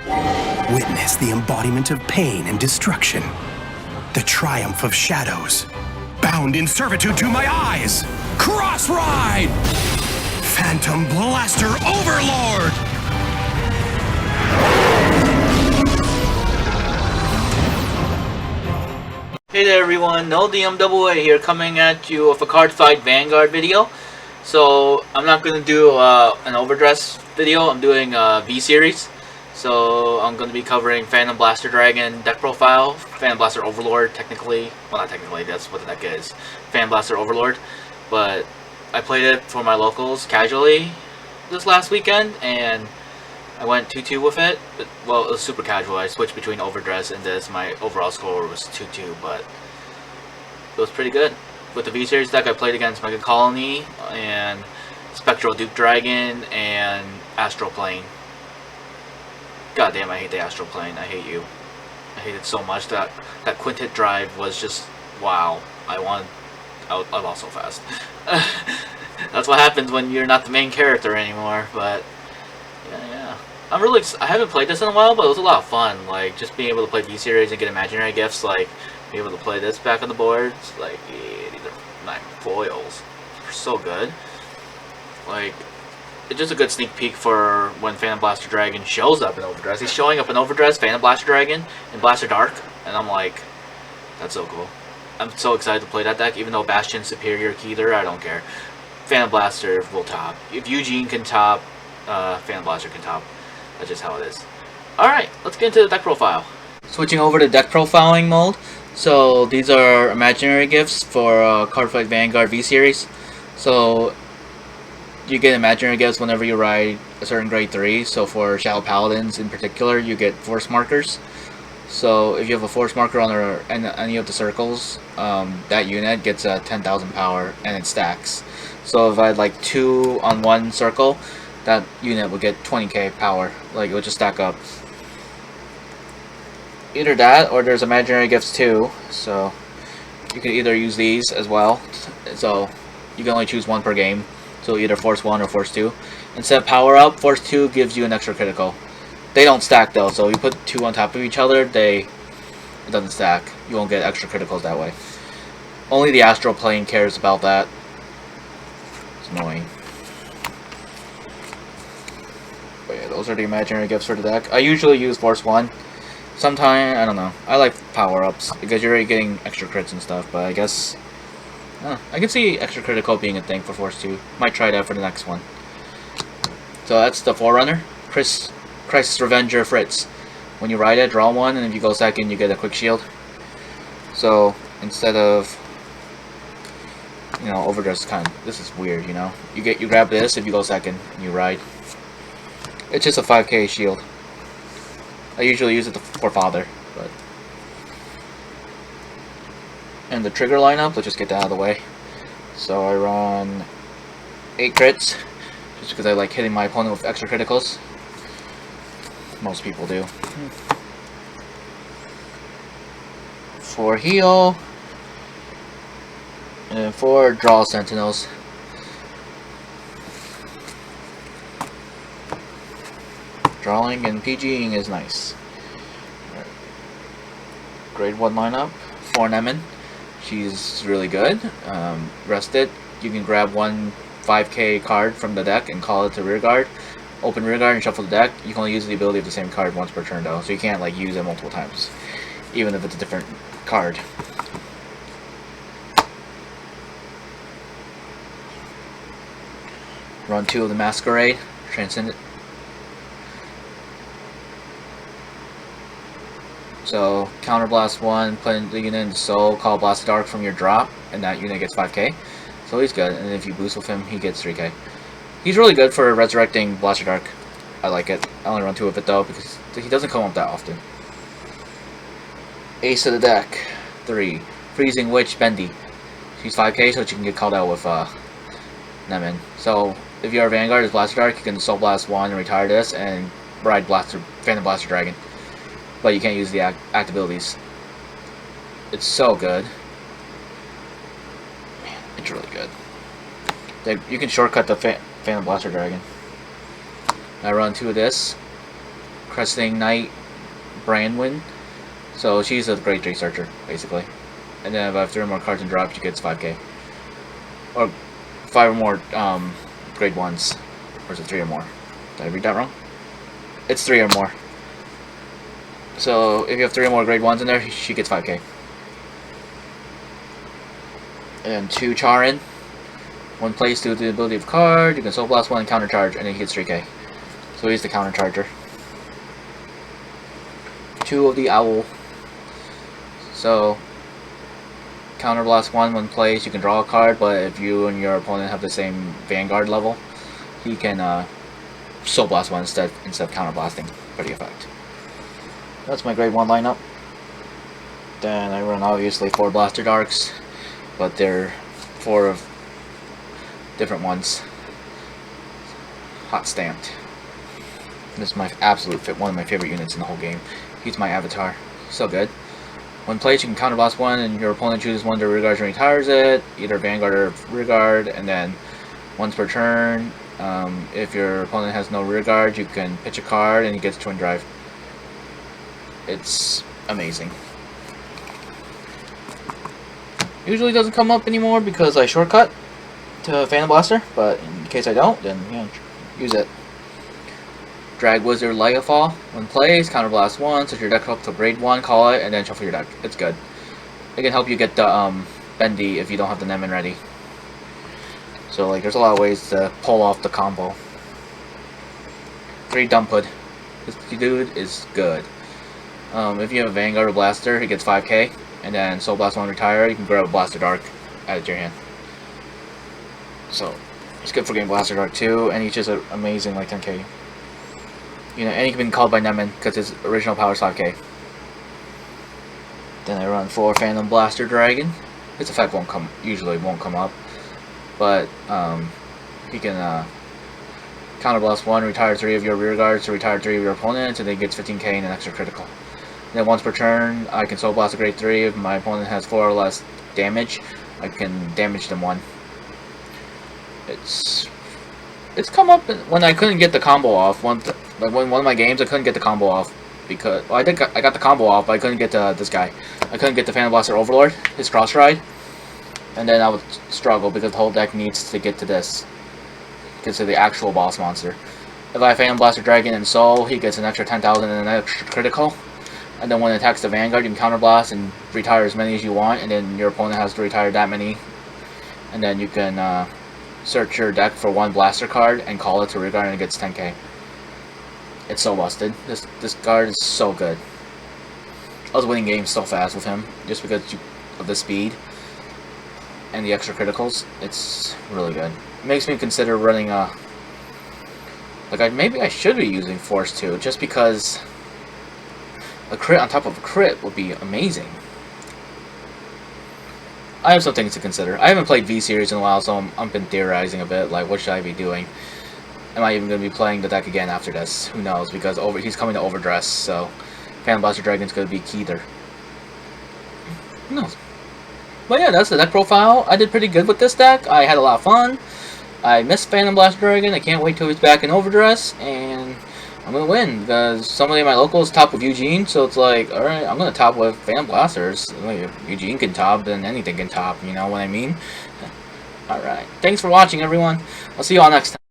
Witness the embodiment of pain and destruction. The triumph of shadows. Bound in servitude to my eyes. Cross Ride! Phantom Blaster Overlord! Hey there everyone, No DMAA here, coming at you with a Cardfight Vanguard video. So I'm not going to do an Overdress video, I'm doing a V-Series. So I'm going to be covering Phantom Blaster Dragon deck profile, Phantom Blaster Overlord technically. Well, not technically, that's what the deck is. Phantom Blaster Overlord. But I played it for my locals casually this last weekend, and I went 2-2 with it. Well, it was super casual. I switched between Overdress and this. My overall score was 2-2, but it was pretty good. With the V-Series deck, I played against Mega Colony and Spectral Duke Dragon and Astral Plane. God damn, I hate the Astral Plane. I hate you. I hate it so much. That Quintet drive was just, wow. I lost so fast. That's what happens when you're not the main character anymore, but yeah. I haven't played this in a while, but it was a lot of fun. Like, just being able to play V-Series and get imaginary gifts, like, being able to play this back on the boards, like, yeah, these are my foils. They're so good. Like, it's just a good sneak peek for when Phantom Blaster Dragon shows up in Overdress. He's showing up in Overdress, Phantom Blaster Dragon, and Blaster Dark, and I'm like, that's so cool. I'm so excited to play that deck, even though Bastion's superior Keither, I don't care. Phantom Blaster will top. If Eugene can top, Phantom Blaster can top. That's just how it is. Alright, let's get into the deck profile. Switching over to deck profiling mode. So these are imaginary gifts for Cardfight Vanguard V-Series. So you get imaginary gifts whenever you ride a certain grade 3. So for Shadow Paladins in particular, you get force markers. So if you have a force marker on any of the circles, that unit gets 10,000 power and it stacks. So if I had like 2 on one circle, that unit will get 20k power. Like, it would just stack up. Either that, or there's imaginary gifts too. So you can either use these as well. So you can only choose one per game. So either Force 1 or Force 2. Instead of power up, Force 2 gives you an extra critical. They don't stack though, so you put 2 on top of each other, it doesn't stack. You won't get extra criticals that way. Only the Astral Plane cares about that. It's annoying. But yeah, those are the imaginary gifts for the deck. I usually use Force 1. Sometimes, I don't know. I like power-ups, because you're already getting extra crits and stuff, but I guess I can see extra critical being a thing for Force 2. Might try that for the next one. So that's the Forerunner. Crisis Revenger Fritz. When you ride it, draw 1, and if you go second, you get a quick shield. So instead of, you know, Overdress this is weird, you know. You grab this if you go second and you ride. It's just a 5k shield. I usually use it for Father, but. And the trigger lineup, let's just get that out of the way. So I run 8 crits, just because I like hitting my opponent with extra criticals. Most people do. 4 heal, and 4 draw sentinels. Drawing and PGing is nice. Right. Grade 1 lineup, 4 Nemen. She's really good. Rested. You can grab one 5k card from the deck and call it to rearguard. Open rearguard and shuffle the deck. You can only use the ability of the same card once per turn though, so you can't like use it multiple times, even if it's a different card. Run 2 of the Masquerade, Transcendent. So counterblast 1, put the unit into Soul, call Blast Dark from your drop, and that unit gets 5k. So he's good, and if you boost with him, he gets 3k. He's really good for resurrecting Blaster Dark. I like it. I only run 2 of it though, because he doesn't come up that often. Ace of the deck, 3. Freezing Witch Bendy. She's 5k, so she can get called out with Nemen. So if you're a Vanguard as Blaster Dark, you can Soul Blast 1 and retire this, and ride Phantom Blaster Dragon. But you can't use the act abilities. It's so good. Man, it's really good. You can shortcut the Phantom Blaster Dragon. I run 2 of this. Cresting Knight Brandwin. So she's a grade 3 searcher, basically. And then if I have 3 more cards in drop, she gets 5k. Or 5 or more grade 1s. Or is it 3 or more? Did I read that wrong? It's 3 or more. So if you have 3 or more grade 1s in there, she gets 5k. And 2 Charin. 1 plays due to the ability of card, you can Soul Blast 1 and counter charge, and then he gets 3k. So he's the counter charger. 2 of the Owl. So counter blast 1 when plays, you can draw a card, but if you and your opponent have the same Vanguard level, he can Soul Blast 1 instead of counter blasting for the effect. That's my grade 1 lineup. Then I run obviously 4 Blaster Darks, but they're 4 of different ones. Hot stamped. This is my absolute one of my favorite units in the whole game. He's my avatar. So good. When played, you can counter blast 1, and your opponent chooses 1 to rearguard and retires it, either Vanguard or rearguard, and then once per turn, if your opponent has no rearguard, you can pitch a card and he gets Twin Drive. It's amazing. Usually doesn't come up anymore because I shortcut to Phantom Blaster, but in case I don't, then use it. Drag Wizard Lightfall. When plays, counter blast 1, set your deck up to grade 1, call it, and then shuffle your deck. It's good. It can help you get the Bendy if you don't have the Nemen ready. So like, there's a lot of ways to pull off the combo. 3 Dumpwood. This dude is good. If you have a Vanguard or Blaster, he gets 5k, and then Soul Blast 1 retire, you can grab a Blaster Dark, add it to your hand. So it's good for getting Blaster Dark too, and he's just an amazing like 10k. You know, and he can be called by Nemen because his original power is 5k. Then I run 4 Phantom Blaster Dragon. His effect usually won't come up, but he can counter blast 1, retire 3 of your rear guards to retire 3 of your opponents, and then he gets 15k and an extra critical. And then once per turn, I can Soul Blast a grade 3 if my opponent has 4 or less damage. I can damage them 1. It's come up when I couldn't get the combo off. Like one of my games, I couldn't get the combo off because I got the combo off, but I couldn't get this guy. I couldn't get the Phantom Blaster Overlord, his cross ride, and then I would struggle because the whole deck needs to get to this, get to the actual boss monster. If I have Phantom Blaster Dragon and Soul, he gets an extra 10,000 and an extra critical. And then when it attacks the Vanguard, you can counter blast and retire as many as you want, and then your opponent has to retire that many, and then you can search your deck for 1 Blaster card and call it to rearguard, and it gets 10k. It's so busted. This card is so good. I was winning games so fast with him just because of the speed and the extra criticals. It's really good. It makes me consider running maybe I should be using Force 2 just because a crit on top of a crit would be amazing. I have some things to consider. I haven't played V-Series in a while, so I've been theorizing a bit, like, what should I be doing? Am I even going to be playing the deck again after this? Who knows, because he's coming to Overdress, so Phantom Blaster Dragon's going to be key there. Who knows? But yeah, that's the deck profile. I did pretty good with this deck. I had a lot of fun. I missed Phantom Blaster Dragon. I can't wait till he's back in Overdress, and I'm going to win, because somebody in my local is top with Eugene, so it's like, alright, I'm going to top with Phantom Blasters. If Eugene can top, then anything can top, you know what I mean? Alright, thanks for watching, everyone. I'll see you all next time.